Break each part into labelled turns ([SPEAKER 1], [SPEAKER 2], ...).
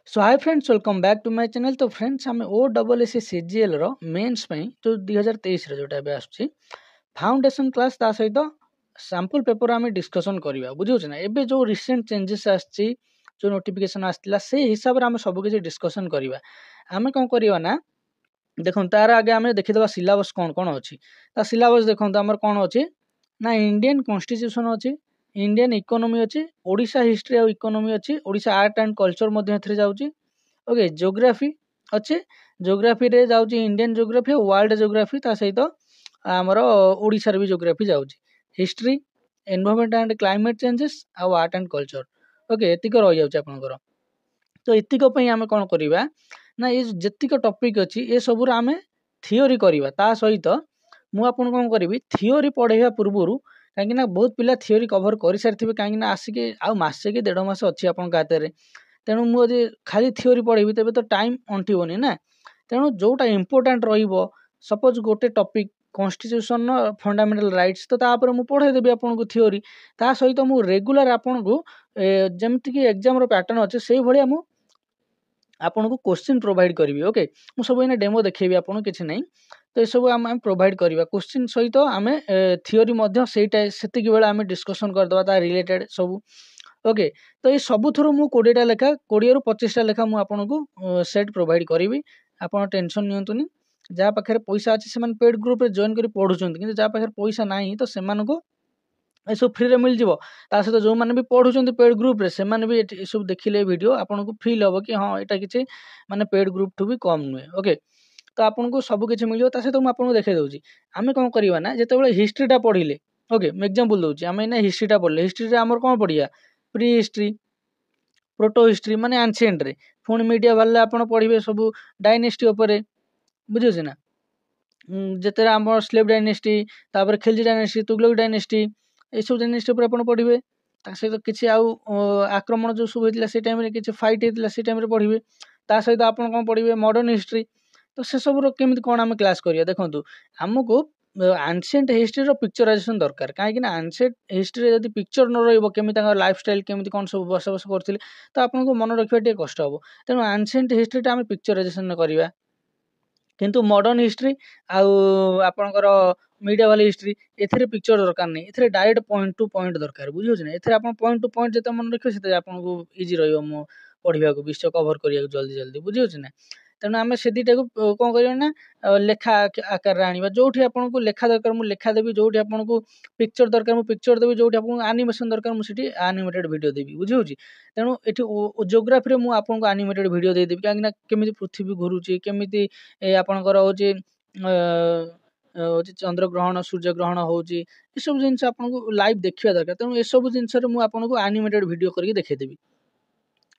[SPEAKER 1] So hi friends, welcome back to my channel. तो friends आम O double S C G L mains जो 2023 जोटा आसूँ foundation class ता सहित सैंपल पेपर आम डिस्कसन करवा बुझे ना। एबे जो रिसेंट चेंजेस आसी जो नोटिफिकेशन आसाला से हिसाब से आम सबकि डिस्कसन करवा। आम कौन करवा ना देखो तार आगे आम देखीदे सिलेबस कौन कौन अच्छी सिलेबस देखो आम कौन अच्छी ना इंडियन कॉन्स्टिट्यूशन अच्छी, इंडियन इकोनॉमी अच्छी, ओडिशा हिस्ट्री और इकोनॉमी अच्छी, ओडिशा आर्ट एंड कल्चर जाऊँगी। ओके ज्योग्राफी अच्छे, ज्योग्राफी रे जाऊँगी इंडियन ज्योग्राफी और वर्ल्ड ज्योग्राफी ता सहित आमर ओडिशार भी ज्योग्राफी जाऊँगी। History, environment and climate changes और आर्ट एंड कल्चर। ओके एतिक रही जाऊँगी आपनकर। तो एतिक आम कौन करवा ना ये जेतिक टॉपिक अच्छी ये सब आम थियोरी करवा ता सहित मुझे कौन करी थियोरी पढ़ाइबा पूर्वर कहीं बहुत पिला थियोरी कभर कर सारी कहीं आसिक आसे कि 1.5 मास अच्छी आप हाथ में। तेणु मुझे खाली थियोरी पढ़ेबी तेज तो टाइम अंटिबनी ना। तेणु जोटा इम्पोर्टाट रपोज गोटे टॉपिक कॉन्स्टिट्यूशन फंडामेंटल राइट्स तो तापर मुझे पढ़ेदेवी आपको थियोरी ता सहित मुझे रेगुलर आपन को जमीक एग्जाम पैटर्न अच्छे से भाया मुझे आपन को क्वेश्चन प्रोवाइड करी। ओके मुझे सब इन डेमो देखेबी आपको किसी ना। तो ये सब आम प्रोवाइड करवा क्वेश्चन सहित आम थियोरी से बेले आम डिस्कसन करदे रिलेटेड सब। ओके तो ये सब थ्रू मु 20टा लेखा 20 ରୁ 25टा लेखा मुझे आपको सेट प्रोवाइड करी। आप टेंशन नियंतुनी जहाँ पाखे पैसा अच्छे से पेड ग्रुप रे जॉइन कर पढ़ुं कि जहाँ पाखे पैसा ना तो से सब फ्री रे मिल जाव। ता सहित जो मैंने भी पढ़ुं पेड ग्रुप रे से भी सब देखिले वीडियो आपको फिल हम कि हाँ यहाँ किसी माने पेड ग्रुप ठू भी कम नुहे। ओके तो आपको सब किसी मिल सहित मुझे देखा दूसरी आम कौन करवा ना जिते हिस्ट्रीटा पढ़ले। ओके मैं एग्जांपल दूसरी आम ना हिस्ट्रीटा पढ़ले हिस्ट्री आम कौन पढ़िया प्री हिस्ट्री, प्रोटो हिस्ट्री माने एंशिएंट रे पुणी मीडिया वाले आप पढ़े सब डायनेस्टी उपरे बुझे ना। जिते आम स्लेव डायनेस्टी तापर खिलजी डायनेस्टी तुगलक डायनेस्टी ये सब डायनेस्टी उपर आप पढ़े सहित किसी आक्रमण जो सब होता से टाइम किसी फाइट होता से टाइम पढ़े ता सहित आप कौन पढ़े मॉडर्न हिस्ट्री। तो से सब केमी कौन आम क्लास करिया देखो आमको एंशिएंट हिस्ट्री पिक्चराइजेशन दरकार कहीं एंशिएंट हिस्ट्री जब पिक्चर न रमी लाइफ स्टाइल केमी कौन सब बसबास करते तो आपको मन रखा टे कष्ट हम। तेणु एंशिएंट हिस्ट्रीटा आम पिक्चराइजेशन करवा किंतु मॉडर्न हिस्ट्री आपणकर मीडिया वाली हिस्ट्री ए पिक्चर दरकार नहीं ए डायरेक्ट पॉइंट टू पॉइंट दरकार बुझे ना। ए पॉइंट टू पॉइंट जिते मन रखिए से आपको इजी रहा पढ़ा विषय कभर करने जल्दी जल्दी बुझे ना। तेणु आम से दुटा को कौन करना लेखा आकार आने जो आपको लेखा दरकार मुझे लेखा देवी जो आपको पिक्चर दरकार मुझे पिक्चर देवी जो आपको आनिमेसन दरकार मुझे आनिमेटेड वीडियो देवी बुझे। तेणु ये जियोग्राफी मुझे आपको आनिमेटेड वीडियो देदेवी कहीं केमी पृथ्वी घुरुची केमी आपणकर हूँ चंद्रग्रहण सूर्य ग्रहण होची ये सब जिन आपको लाइव देखा दरकार। तेणु ये सब जिन मुझे आनिमेटेड वीडियो करके देखदेवी।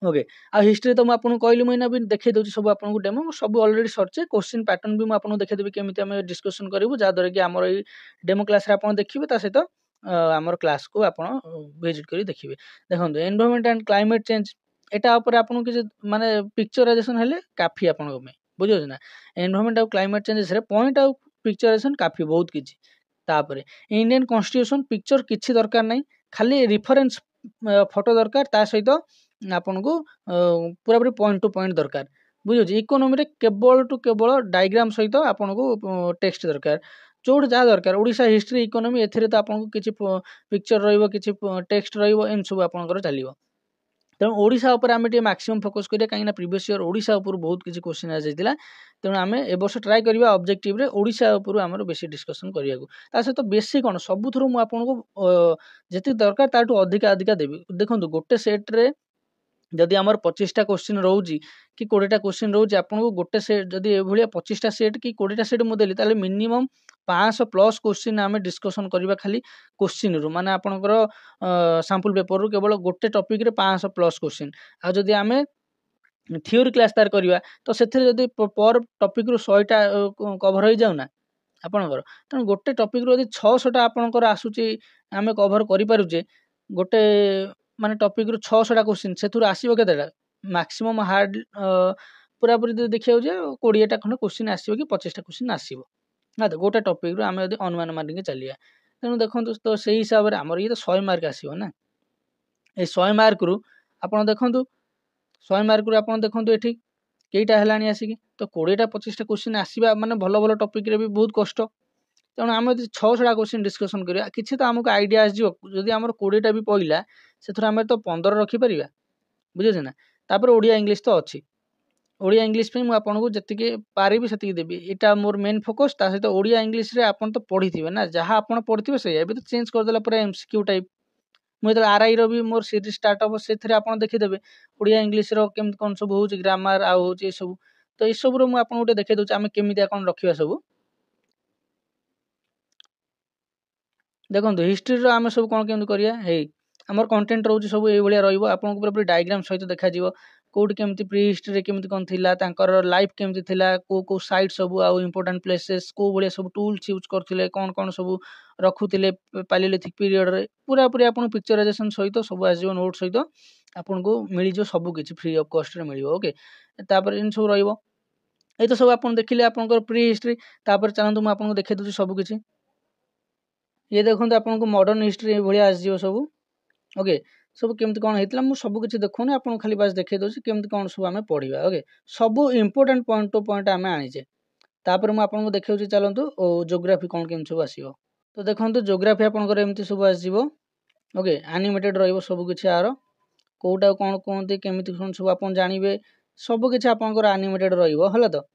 [SPEAKER 1] ओके आ हिस्ट्री तो मुझे कहली मुझे भी देखी दूसरी सब आपको डेमो सब अलरेडी सरचे क्वेश्चन पैटर्न भी मुझे देखेदेवी केमी आम डिस्कसन करूँ जहाँद्वारा कि आमर ये डेमो क्लास आप देखिए सहित आमर क्लास को आप विजिट कर देखिए। देखो एनवायरनमेंट एंड क्लाइमेट चेंज एटा आपको किसी माने पिक्चराइजेशन हेले काफी आपको बुझे ना। एनवायरनमेंट और क्लाइमेट चेंजेस पॉइंट आउ पिक्चराइजेशन काफी बहुत किसी तापर इंडियन कॉन्स्टिट्यूशन पिक्चर किसी दरकार नहीं खाली रिफरेन्स फोटो दरकार ता सहित आपन को पूरा पूरी पॉइंट टू पॉइंट दरकार बुझे। इकोनॉमी केवल टू केवल डायग्राम सहित आपन को टेक्स्ट दरकार जो जहाँ दरकार ओडिशा हिस्ट्री इकोनॉमी एथिरे तो आपको किसी पिक्चर रहिबो किसी टेक्स्ट रहिबो एम सब आपनकर चलिबो। तेणु ओडिशा उपर आम मैक्सिमम फोकस करिया कहीं प्रीवियस ईयर ओडिशा उपर बहुत किसी क्वेश्चन आ जाइतिला। तेणु आम ए वर्ष ट्राई करवा ऑब्जेक्टिव रे ओडिशा उपर आमर बेसी डिस्कसन करिया ता सहित बेसी कौन सबुथुरु मु आपनको जेति दरकार ताठू अधिका अधिका देवी। देखो गोटे सेट रे जदि आमर 25टा क्वेश्चन रोचे कि 20टा क्वेश्चन रोचे आपको गोटे सेट जदि ये 25टा सेट कि 20टा सेट मुझे देली मिनिमम 500 प्लस क्वेश्चन आम डिस्कसन करवा खाली क्वेश्चन रू माने आपनकर सैंपल पेपर रू केवल गोटे टॉपिक रे 500 प्लस क्वेश्चन आ जदि आम थियोरी क्लास तार करवा तो से पर टॉपिक रू 100टा कभर हो जाऊना आपणकर। तेणु गोटे टॉपिक रू यदि 600टा आपणकर आसूची आम कभर करें गोटे माने टॉपिक रू 600टा क्वेश्चन से आसो के मैक्सिमम हार्ड पूरा पूरी देखा 20टा खंड क्वेश्चन आसो कि 25टा क्वेश्चन आसो ना तो गोटे टॉपिक रू आम अनुमान मानिक चलिए। तेणु देखो तो से हिसाब से आमर ये तो 100 मार्क आसो ना। ये 100 मार्क रू आप देखु 100 मार्क आप देखो ये कईटा है आसिक तो 20टा 25टा क्वेश्चन आसवा माने भल भल टॉपिक रे भी बहुत कष्ट तेणु आम यदि 600टा क्वेश्चन डिस्कसन करिया किछि तो आमको आइडिया आसो जदि आमर 20टा भी पइला से आम तो 15 रखिपर बुझे ना तापर ओडिया इंग्लिश तो अच्छी ओडिया इंग्लिश पे आपको जी पारि से देवी यहाँ मोर मेन फोकस ता सहित ओडिया इंग्लिश रे आपन तो पढ़ी थे ना जहाँ आप पढ़ी से तो चेंज करदेला पूरा एमसीक्यू टाइप मुझे आरआई रो भी मोर सीरीज स्टार्ट हम से देखीदेवे ओडिया इंग्लिश रो केमती कौन सब हो ग्रामर आउ हो सब तो ये सब मुझे गोटे देखा दूसरी आम केमी कौन रखा सब देखो हिस्ट्री आम सब कौन केमती करिया हे आमर कंटेंट रोचे सब ये आपको पूरा डायग्राम सहित देखा कौट केमती प्री हिस्ट्री केमती कौन थिला तांकर लाइफ केमती थिला को साइट सब आउ इंपोर्टेंट प्लेसेस को भाया सब टूल्स यूज करथिले कौन कौन सब रखुले पालियोलिथिक पीरियड रे पूरा पूरी आपन पिक्चराइजेशन सहित सब आसो नोट सहित आपन को मिल जो सब किछि फ्री ऑफ कॉस्ट रे मिलियो ओके तापर इन सब रहइबो ए तो सब आपन देखिले आपनकर प्री हिस्ट्री तापर चलंतु म आपन को देखे दउछि सब किछि ये देखंतु आपन को मॉडर्न हिस्ट्री भलिया आस जिवो सब ओके सब केमती कौन होता मुझे सब किसी देखुनी आपको खाली बास देखे दूसरी केमती कौन सब आम पढ़ा ओके सब इंपोर्टेंट पॉइंट टू पॉइंट आम आनीचे तापर मुझे आपको देखा चलतु जोग्राफी कौन केमती सब आसो तो देखो जोग्राफी आपंकर एमती सब आसो ओके एनिमेटेड सब किसी आर कौटा कौन कहते केमती कौन सब आप जानवे सब किसी आपंकर एनिमेटेड रहा तो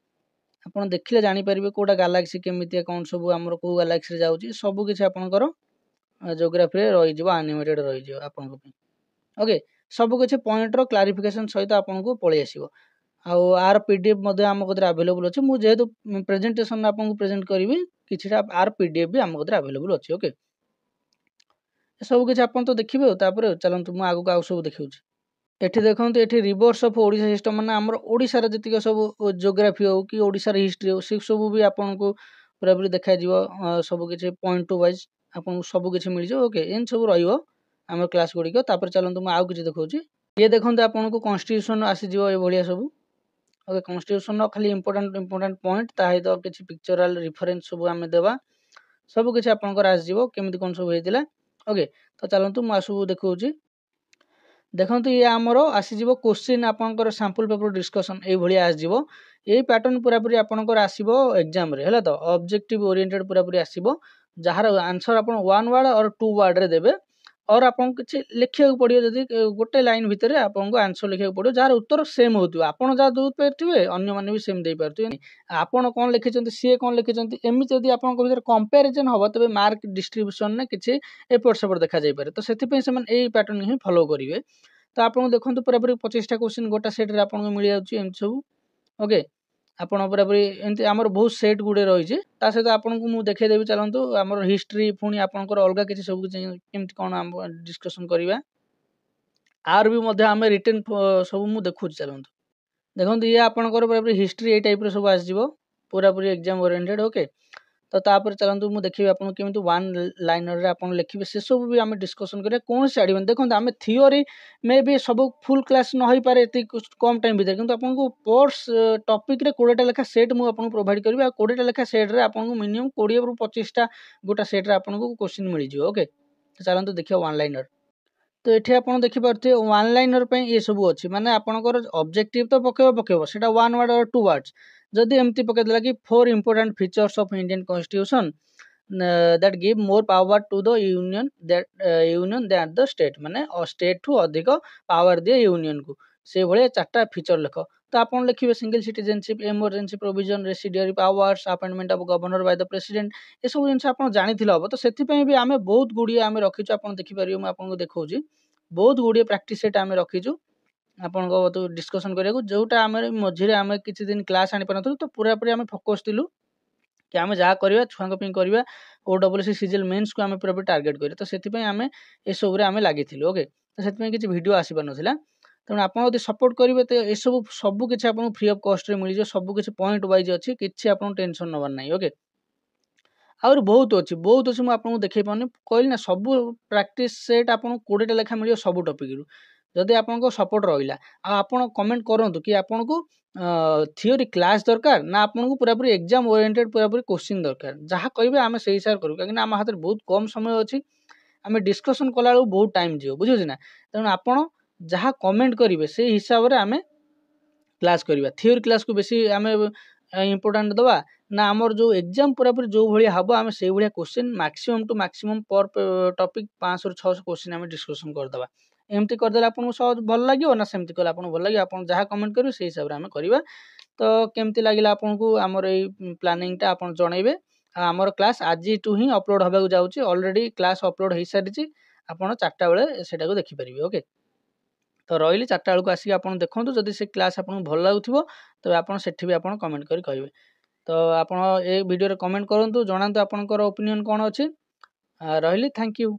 [SPEAKER 1] आप देखिले जानीपारे कौटा गालाक्सी केमती कौन सब आम कौ गालाक्सी जाऊँगी सब किसी आपंकर जोग्राफी रही एनिमेटेड रही ओके सब किसी पॉइंट रो क्लारिफिकेशन सहित आपको पलि आसो आर पीडीएफ आम कदर अवेलेबल अच्छे मुझे जेहेतु प्रेजेंटेशन आपको प्रेजेंट करी कि आर पीडीएफ भी आम कदर अवेलेबल अच्छे ओके सब किसी आप तो देखिए चलते मुझे आगे आउ सब देखा एठी देखो ये रिवर्स ऑफ ओडिशा सिस्टम माने आमर ओडिशार जतिक सब जोग्राफी हो कि ओडिशार हिस्ट्री हो से सब भी आपको पूरा पूरी देखा सब किसी पॉइंट टू वाइज आपको सब किसी मिल जाए ओके एन सब रही आम क्लास गुड़िक चलते मुझे आउ कि देखा ये देखते आपको कन्स्टिट्यूशन आसीज ये सब ओके कन्स्टिट्यूशन खाली इंपोर्टेंट पॉइंट ताहित किसी पिक्चराल रिफरेन्स सब आम देवा सब किसी आपंकर आसो केमी कौन सब होता ओके तो चलतु मुझे सब देखा देखो ये आमर आसीज क्वेश्चन आपंकर सैंपल पेपर डिस्कसन ये आसो यही पैटर्न पूरा पूरी आपंकर आसो एग्जाम रे है तो ऑब्जेक्टिव ओरिएंटेड पूरा पूरी आसो जार आंसर आप 1 वर्ड और 2 वर्ड रे देबे और आपको किसी लिखा पड़ो जदि गोटे लाइन भितर आपको आंसर लिखा पड़ो जार उत्तर सेम हो आपड़ जहाँ दे पारे अन्य मैंने भी सेम दे पारे आपड़ कौन लिखिं सी कौन लिखिं एमती जब आप कंपेरिजन हम तेज मार्क डिस्ट्रीब्यूशन ने किसी एपट सेपट देखा जापे तो से पैटर्न ही फॉलो करेंगे तो आपको देखो पूरा पूरी 25टा क्वेश्चन गोटा सेट्रे आपको मिल जाऊँगी एमती सब ओके आपड़ पूरा पूरी एमती आमर बहुत सेट गुड़े रही है सहित आपको मुझे देखदेवी चलतु आम हिस्ट्री पुणी आपंकर अलग किसी सब केमती कौन डिस्कसन करवा आर भी आम रिटर्न सब मुझे देखुँ चलतु देखो ये आपंकर पूरा पूरी हिस्ट्री ये टाइप सब आसो पूरा पूरी एग्जाम ओरिएंटेड ओके तो तापर चलतु मुझे देखिए आपको केमी 1 लाइनर आप लिखे से सब भी आम डिस्कसन करें कौन से आड़े देखो आम थियोरी में भी सब फुल क्लास न हो पारे कम टाइम भितर किंतु आपको पर टॉपिक रे 20टा लेखा सेट मुझे आपको प्रोवाइड करी 20टा लेखा सेट्रे आपको मिनिमम 20 ରୁ 25टा गोटा सेट्रे आपको क्वेश्चन मिल जाए ओके तो चलते देखिए 1 लाइनर तो ये आप देखिपे 1 लाइनर ये सब अच्छी माने आपंकर ऑब्जेक्टिव तो पकेब से 1 वर्ड और 2 वर्ड्स जदि एमती पकईदेला कि 4 important features of Indian constitution that give more power to the union that the state माने स्टेट ठू अधिक पावर दिए यूनियन को से भाया 4टा फीचर लिख तो आप लिखिए single citizenship emergency provision residuary powers appointment of governor by the president ये सब जिन आप जानी हम तो से भी आम बहुत गुड़िए आम रखीचु आप देखिपारे मुझे आपको देखा बहुत गुड़िए प्रैक्टिस सेट आम रखीचु आपको तो डिस्कसन करा जोटा आम मझे आम किसी दिन क्लास आनी पार तो पूरा पूरी आम फोकस थिलु कि आम जहाँ करवा छुआ करवा OSSC सीजीएल मेन्स को आम पूरा टार्गेट करें तो से आम ये सब आम लगी ओके तो से किसी वीडियो आसी पार नाला तेणु आप सपोर्ट करेंगे तो ये सब किसी आपको फ्री ऑफ कॉस्ट रे मिल जाए सब किसी पॉइंट वाइज अच्छी किसी आपको टेंशन नबार ना ओके आउर बहुत अच्छी मुझे आपको देखे पानी कहली ना सब प्रैक्टिस सेट आपको 20टा लेखा मिले सब टॉपिक रू जदि आपको सपोर्ट रहा आप कमेंट करूँ कि आपन को थियोरी क्लास दरकार ना आपको पूरा पूरी एग्जाम ओरिएंटेड पूरा पूरी क्वेश्चन दरकार जहाँ कहे आम से हिसाब करूँ कहीं आम हाथ में बहुत कम समय अच्छी आम डिस्कसन कला बहुत टाइम जीव बुझे ना तेणु आप जहाँ कमेंट करेंगे से हिसाब से आम क्लास करवा थियोरी क्लास को बेसी आम इम्पोर्टाट दवा ना आमर जो एग्जाम पूरा पूरी जो भाई हम आम से भाया क्वेश्चन मैक्सिमम टू मैक्सिमम पर टॉपिक 500 रू 600 क्वेश्चन आम डिस्कशन करदे एमती करदे आपको सहज भल लगे ना सेमती कले आपको भल लगे आप जहाँ कमेंट करेंगे से हिसाब से आम करवा तो केमती लगे आपको आमर ये प्लानिंगटा आप जनइबे आमर क्लास आज ही अपलोड होगा जाऊँगी ऑलरेडी क्लास अपलोड हो सारी आपड़ 4टा बेले से देखिपारे ओके तो रही 4टा बेलू आसिक आप देखो जदि से क्लास आपको भल लगुव तेज आप भी आप कमेंट करें कहे तो आप भिडियो कमेंट करूँ जनातु आपंकर ओपिनियन कौन अच्छी रही थैंक यू।